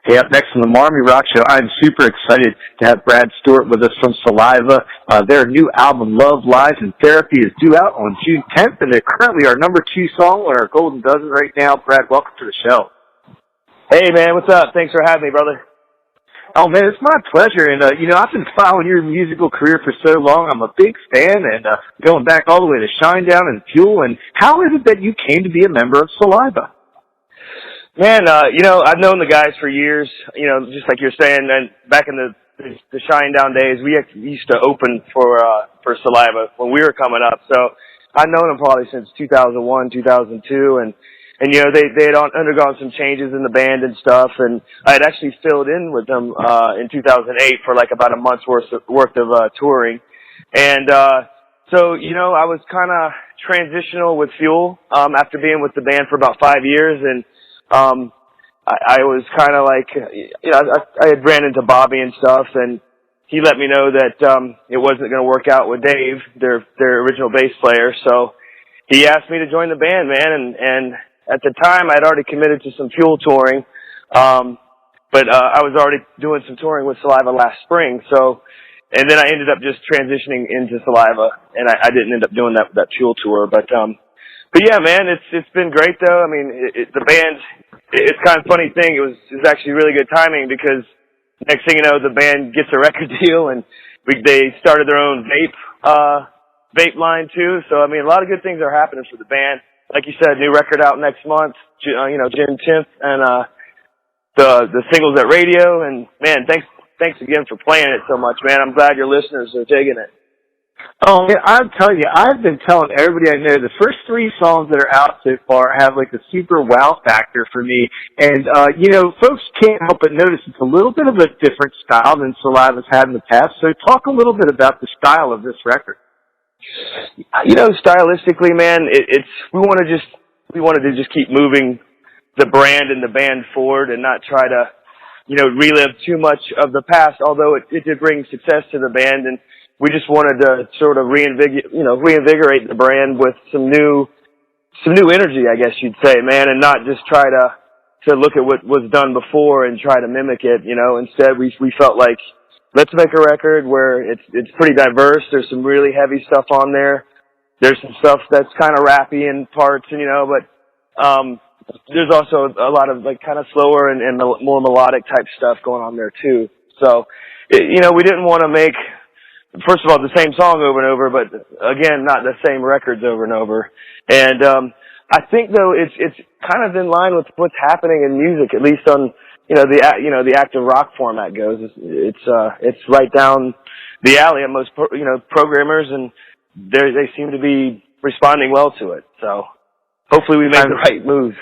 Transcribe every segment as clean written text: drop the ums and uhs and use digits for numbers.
Hey, up next on the Marmy Rock Show, I'm super excited to have Brad Stewart with us from Saliva. Their new album, Love, Lies, and Therapy, is due out on June 10th, and they're currently our number 2 song on our Golden Dozen right now. Brad, welcome to the show. Hey, man, what's up? Thanks for having me, brother. Oh, man, it's my pleasure. And, I've been following your musical career for so long. I'm a big fan, and going back all the way to Shinedown and Fuel. And how is it that you came to be a member of Saliva? Man, I've known the guys for years, just like you're saying, and back in the Shinedown days, we used to open for Saliva when we were coming up. So I've known them probably since 2001, 2002, and they had undergone some changes in the band and stuff, and I had actually filled in with them in 2008 for like about a month's worth of touring. And so I was kind of transitional with Fuel after being with the band for about 5 years, and I was kind of like, I had ran into Bobby and stuff, and he let me know that it wasn't going to work out with Dave, their original bass player. So he asked me to join the band, man, and at the time I'd already committed to some Fuel touring, but I was already doing some touring with Saliva last spring. So, and then I ended up just transitioning into Saliva, and I didn't end up doing that Fuel tour, but yeah, man, it's been great though. I mean, the band, it's kind of a funny thing. It was actually really good timing because next thing you know, the band gets a record deal, and they started their own vape line too. So I mean, a lot of good things are happening for the band. Like you said, new record out next month, June 10th, and the singles at radio. And man, thanks again for playing it so much, man. I'm glad your listeners are digging it. Oh, man, I'm telling you, I've been telling everybody I know the first 3 songs that are out so far have like a super wow factor for me. And, folks can't help but notice it's a little bit of a different style than Saliva's had in the past. So talk a little bit about the style of this record. Stylistically, man, we wanted to just keep moving the brand and the band forward and not try to, relive too much of the past, although it did bring success to the band, and we just wanted to sort of reinvigorate the brand with some new energy, I guess you'd say, man, and not just try to look at what was done before and try to mimic it, Instead, we felt like, let's make a record where it's pretty diverse. There's some really heavy stuff on there. There's some stuff that's kind of rappy in parts, but there's also a lot of like kind of slower and more melodic type stuff going on there too. So, we didn't want to make, first of all, the same song over and over, but again, not the same records over and over. And I think though it's kind of in line with what's happening in music, at least on the active rock format goes. It's right down the alley of most programmers, and they seem to be responding well to it. So hopefully we made the right move.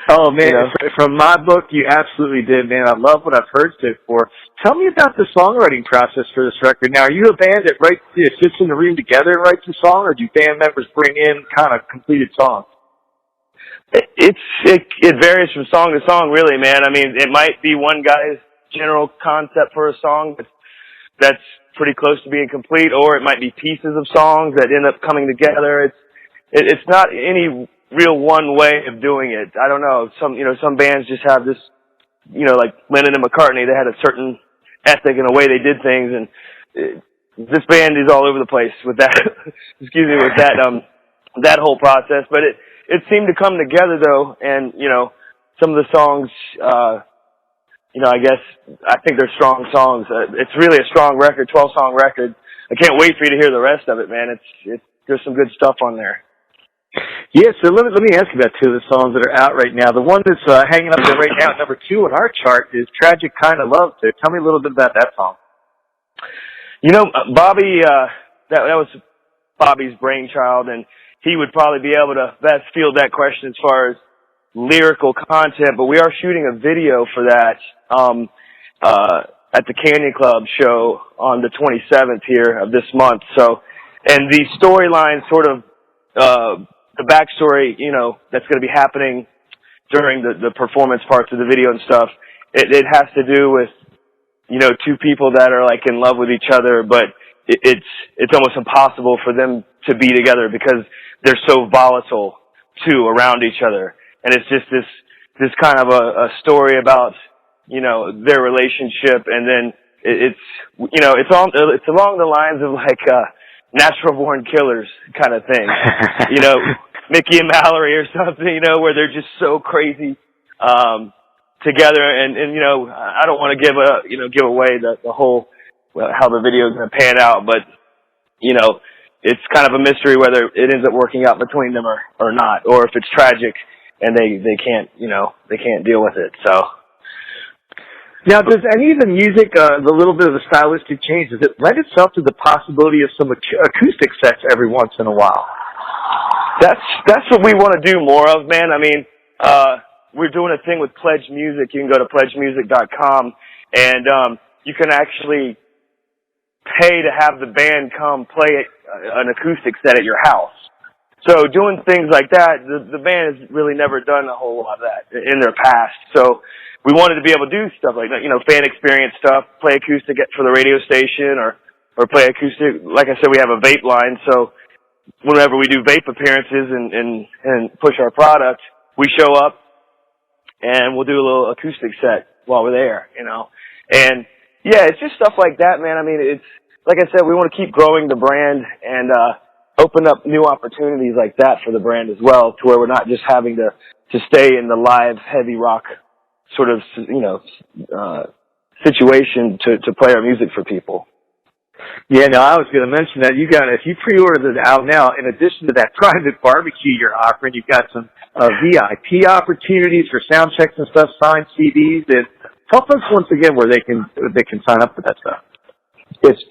Oh man, from my book, you absolutely did, man. I love what I've heard so far. Tell me about the songwriting process for this record. Now, are you a band that sits in the room together and writes a song, or do band members bring in kind of completed songs? It varies from song to song, really, man. I mean, it might be one guy's general concept for a song that's pretty close to being complete, or it might be pieces of songs that end up coming together. It's not any real one way of doing it. I don't know. Some bands just have this, like Lennon and McCartney, they had a certain ethic and a way they did things, and this band is all over the place with that. Excuse me, with that whole process. But it seemed to come together though, and some of the songs, I think they're strong songs. It's really a strong record, 12-song record. I can't wait for you to hear the rest of it, man. There's some good stuff on there. Yeah, so let me ask you about 2 of the songs that are out right now. The one that's hanging up there right now at number 2 on our chart is Tragic Kind of Love. So tell me a little bit about that song. Bobby, that was Bobby's brainchild, and he would probably be able to best field that question as far as lyrical content, but we are shooting a video for that at the Canyon Club show on the 27th here of this month. So, and the storyline sort of, the backstory, that's going to be happening during the performance parts of the video and stuff, it has to do with, 2 people that are like in love with each other, but it's almost impossible for them to be together because they're so volatile too around each other. And it's just this kind of a story about you know, their relationship, and then it's along the lines of like Natural Born Killers kind of thing, you know, Mickey and Mallory or something, you know, where they're just so crazy together, and you know, I don't want to give away the whole how the video is going to pan out, but you know, it's kind of a mystery whether it ends up working out between them or not, or if it's tragic and they can't deal with it. So. Now, does any of the music, the little bit of the stylistic change, does it lend itself to the possibility of some acoustic sets every once in a while? That's what we want to do more of, man. I mean, we're doing a thing with Pledge Music. You can go to pledgemusic.com, and you can actually pay to have the band come play an acoustic set at your house. So doing things like that, the band has really never done a whole lot of that in their past. So we wanted to be able to do stuff like that, you know, fan experience stuff, play acoustic for the radio station, or play acoustic. Like I said, we have a vape line, so whenever we do vape appearances and push our product, we show up and we'll do a little acoustic set while we're there, you know. And yeah, it's just stuff like that, man. I mean, it's like I said, we want to keep growing the brand and open up new opportunities like that for the brand as well, to where we're not just having to stay in the live heavy rock sort of, you know, situation to play our music for people. Yeah, no, I was going to mention that if you pre-order the album now, in addition to that private barbecue you're offering, you've got some VIP opportunities for sound checks and stuff, signed CDs, and tell folks once again where they can sign up for that stuff. It's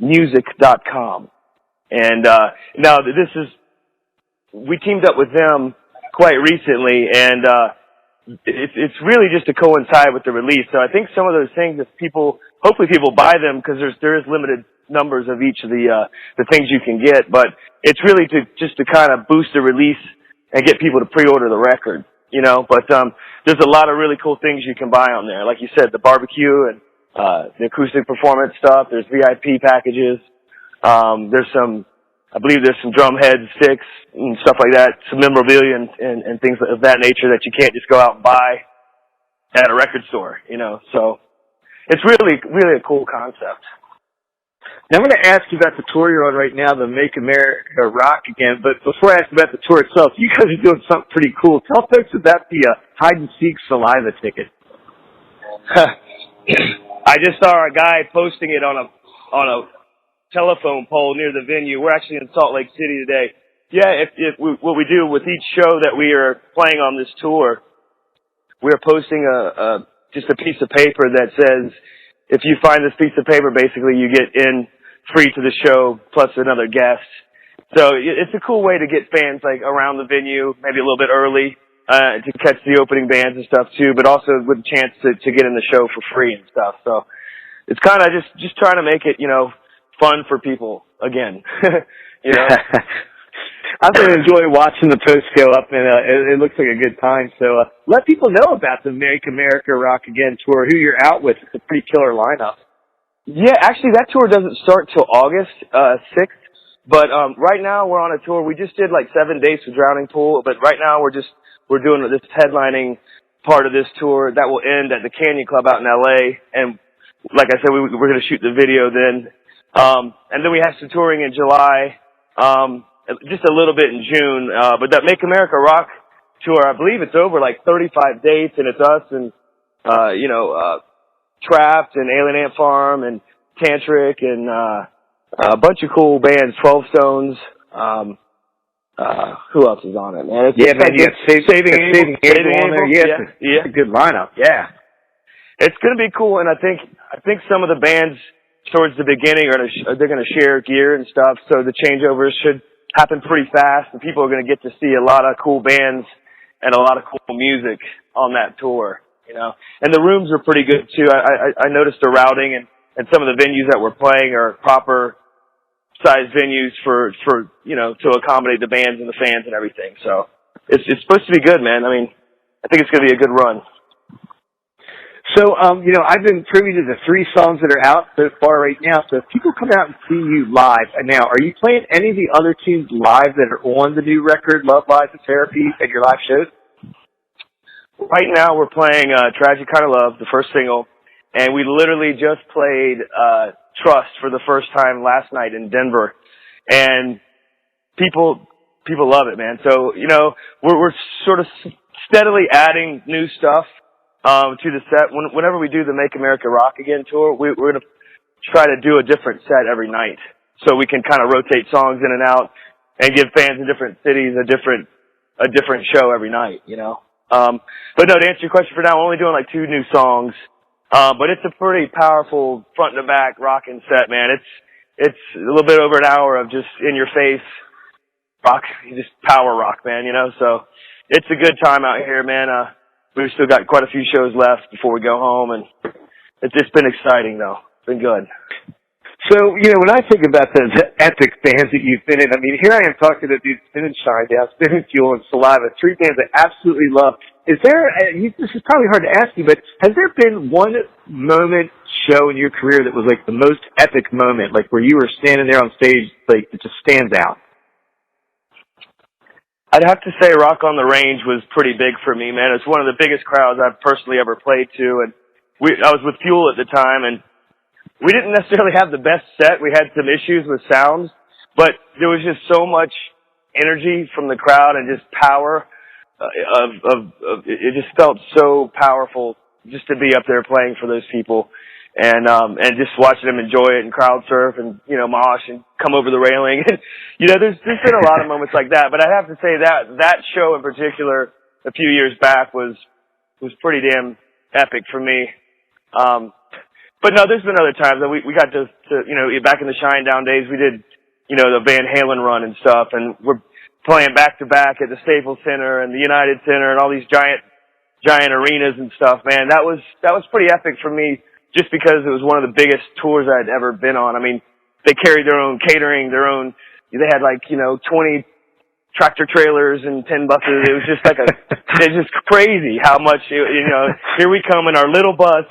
pledgemusic.com. And now we teamed up with them quite recently, and it's really just to coincide with the release. So I think some of those things, hopefully people buy them, because there is limited numbers of each of the things you can get, but it's really just to kind of boost the release and get people to pre-order the record, you know. But there's a lot of really cool things you can buy on there. Like you said, the barbecue and the acoustic performance stuff. There's VIP packages. I believe there's some drum head sticks and stuff like that, some memorabilia and things of that nature that you can't just go out and buy at a record store, you know. So it's really, really a cool concept. Now I'm going to ask you about the tour you're on right now, the Make America Rock Again. But before I ask about the tour itself, you guys are doing something pretty cool. Tell folks about the hide and seek Saliva ticket. I just saw a guy posting it on a telephone pole near the venue. We're actually in Salt Lake City today. Yeah, what we do with each show that we are playing on this tour, we're posting just a piece of paper that says, if you find this piece of paper, basically you get in free to the show plus another guest. So it's a cool way to get fans like around the venue, maybe a little bit early, to catch the opening bands and stuff too, but also with a chance to get in the show for free and stuff. So it's kind of just trying to make it, you know, fun for people again. You know? I've been enjoying watching the posts go up, and it looks like a good time. So let people know about the Make America Rock Again tour, who you're out with. It's a pretty killer lineup. Yeah, actually, that tour doesn't start till August 6th. But right now we're on a tour. We just did like 7 days for Drowning Pool, but right now we're doing this headlining part of this tour that will end at the Canyon Club out in LA. And like I said, we're going to shoot the video then. And then we have some touring in July, just a little bit in June. But that Make America Rock tour, I believe it's over like 35 dates, and it's us and, Trapped and Alien Ant Farm and Tantric and, a bunch of cool bands, 12 Stones. Who else is on it, man? You got Saving Angel on there. Yeah. It's a good lineup. Yeah. It's going to be cool, and I think some of the bands towards the beginning they're going to share gear and stuff, so the changeovers should happen pretty fast, and people are going to get to see a lot of cool bands and a lot of cool music on that tour, you know. And the rooms are pretty good too. I noticed the routing and some of the venues that we're playing are proper sized venues for you know, to accommodate the bands and the fans and everything. So it's supposed to be good, man. I mean, I think it's going to be a good run. So, I've been privy to the 3 songs that are out so far right now. So if people come out and see you live, and now, are you playing any of the other tunes live that are on the new record, Love, Lies, and Therapy, at your live shows? right now we're playing Tragic Kind of Love, the first single, and we literally just played Trust for the first time last night in Denver, and people love it, man. So, you know, we're sort of steadily adding new stuff to the set. Whenever we do the Make America Rock Again tour, we're going to try to do a different set every night, so we can kind of rotate songs in and out and give fans in different cities a different show every night, you know. But no, to answer your question for now, we're only doing like 2 new songs. But it's a pretty powerful front to back rocking set, man. It's a little bit over an hour of just in your face rock, just power rock, man, you know. So it's a good time out here, man. We've still got quite a few shows left before we go home, and it's just been exciting though. It's been good. So, you know, when I think about those epic bands that you've been in, I mean, here I am talking to dudes spinning Shinedown, spinning Fuel, and Saliva, 3 bands I absolutely love. Is there, this is probably hard to ask you, but has there been one moment show in your career that was like the most epic moment, like where you were standing there on stage, like it just stands out? I'd have to say Rock on the Range was pretty big for me, man. It's one of the biggest crowds I've personally ever played to, and I was with Fuel at the time, and we didn't necessarily have the best set. We had some issues with sounds, but there was just so much energy from the crowd and just power it just felt so powerful just to be up there playing for those people and just watching them enjoy it and crowd surf and, you know, mosh and come over the railing. And, you know, there's been a lot of moments like that, but I'd have to say that show in particular a few years back was pretty damn epic for me. But no, there's been other times that we got to, you know, back in the Shinedown days, we did, you know, the Van Halen run and stuff, and we're playing back to back at the Staples Center and the United Center and all these giant arenas and stuff, man. That was pretty epic for me just because it was one of the biggest tours I'd ever been on. I mean, they carried their own catering, they had like, you know, 20 tractor trailers and 10 buses. It was just like it's just crazy how much, you know, here we come in our little bus.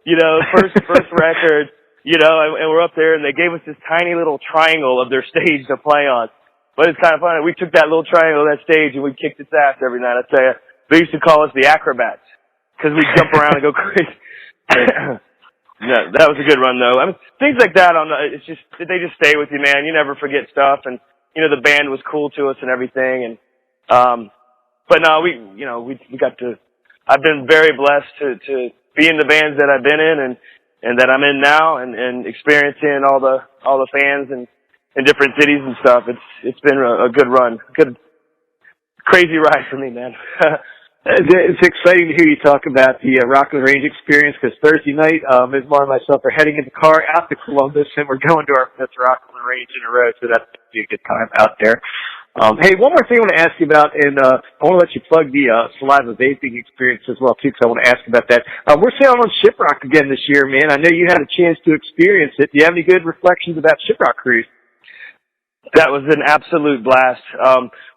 You know, first record, you know, and we're up there, and they gave us this tiny little triangle of their stage to play on. But it's kind of funny. We took that little triangle, that stage, and we kicked its ass every night. I tell you, they used to call us the acrobats because we jump around and go crazy. Yeah, that was a good run, though. I mean, things like that they just stay with you, man. You never forget stuff, and you know the band was cool to us and everything. And but no, we got to. I've been very blessed to be in the bands that I've been in and that I'm in now and experiencing all the fans and in different cities and stuff. It's been a good run. Good crazy ride for me, man. It's exciting to hear you talk about the Rock on the Range experience because Thursday night, Ms. Marr and myself are heading in the car out to Columbus and we're going to our 5th Rock on the Range in a row, so that's going to be a good time out there. Hey, one more thing I want to ask you about, and I want to let you plug the Saliva vaping experience as well, too, because I want to ask about that. We're sailing on Shiprock again this year, man. I know you had a chance to experience it. Do you have any good reflections about Shiprock cruise? That was an absolute blast.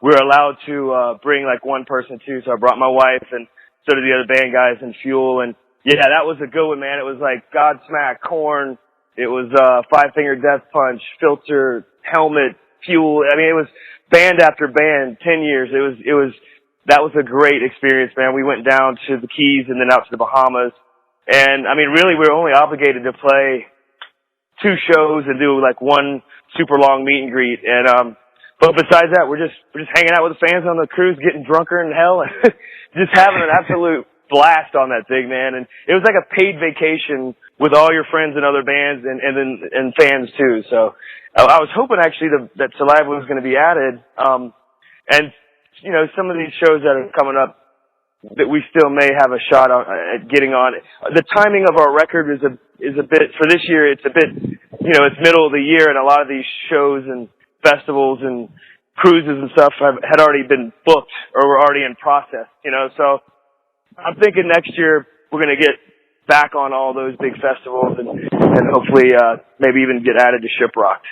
We were allowed to bring like one person, too, so I brought my wife, and so did the other band guys and Fuel. And, yeah, that was a good one, man. It was like Godsmack, Korn. It was Five Finger Death Punch, Filter, Helmet, Fuel. I mean, it was band after band, 10 years. That was a great experience, man. We went down to the Keys and then out to the Bahamas. And I mean, really, we were only obligated to play 2 shows and do like one super long meet and greet. And, but besides that, we're just hanging out with the fans on the cruise, getting drunker than hell and just having an absolute blast on that thing, man. And it was like a paid vacation with all your friends and other bands and fans too. So I was hoping actually that Saliva was going to be added. And, you know, some of these shows that are coming up that we still may have a shot at getting on. The timing of our record is a bit, for this year, it's a bit, you know, it's middle of the year and a lot of these shows and festivals and cruises and stuff had already been booked or were already in process, you know. So I'm thinking next year we're going to get back on all those big festivals and hopefully maybe even get added to Shiprock.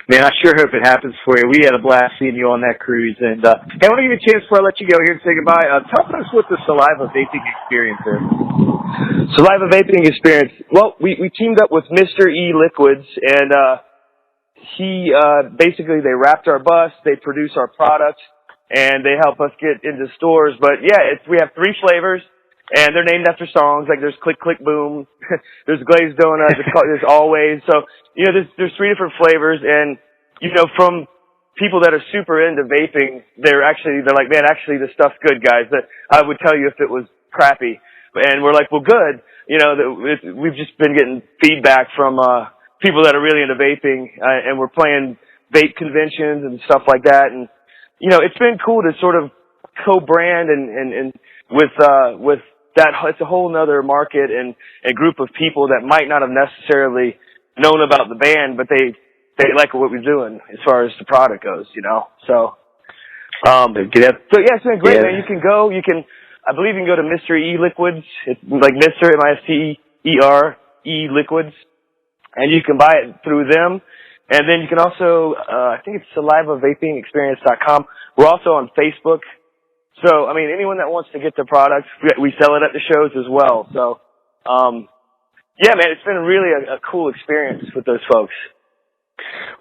Man, I sure hope it happens for you. We had a blast seeing you on that cruise. And hey, I want to give you a chance before I let you go here and say goodbye. Tell us what the Saliva vaping experience is. Saliva vaping experience. Well, we teamed up with Mr. E Liquids, and he basically they wrapped our bus, they produce our product, and they help us get into stores. But yeah, we have 3 flavors, and they're named after songs. Like there's Click Click Boom, there's Glazed Donut, there's Always. So you know, there's 3 different flavors, and you know, from people that are super into vaping, they're like, man, actually this stuff's good, guys. That I would tell you if it was crappy. And we're like, well, good. You know, we've just been getting feedback from people that are really into vaping, and we're playing vape conventions and stuff like that. And you know, it's been cool to sort of co-brand and with that. It's a whole nother market and a group of people that might not have necessarily known about the band, but they like what we're doing as far as the product goes, you know. So yeah, it's been great, man. I believe you can go to Mystery E-Liquids. It's like Mr. MISTER E-Liquids, and you can buy it through them. And then you can also, I think it's SalivaVapingExperience.com. We're also on Facebook. So, I mean, anyone that wants to get the product, we sell it at the shows as well. So, yeah, man, it's been really a cool experience with those folks.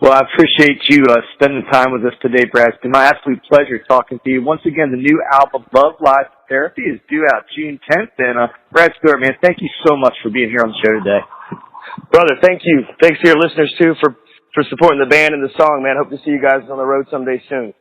Well, I appreciate you spending time with us today, Brad. It's been my absolute pleasure talking to you. Once again, the new album, Love Life Therapy, is due out June 10th. And Brad Stewart, man, thank you so much for being here on the show today. Brother, thank you. Thanks to your listeners, too, for supporting the band and the song, man. Hope to see you guys on the road someday soon.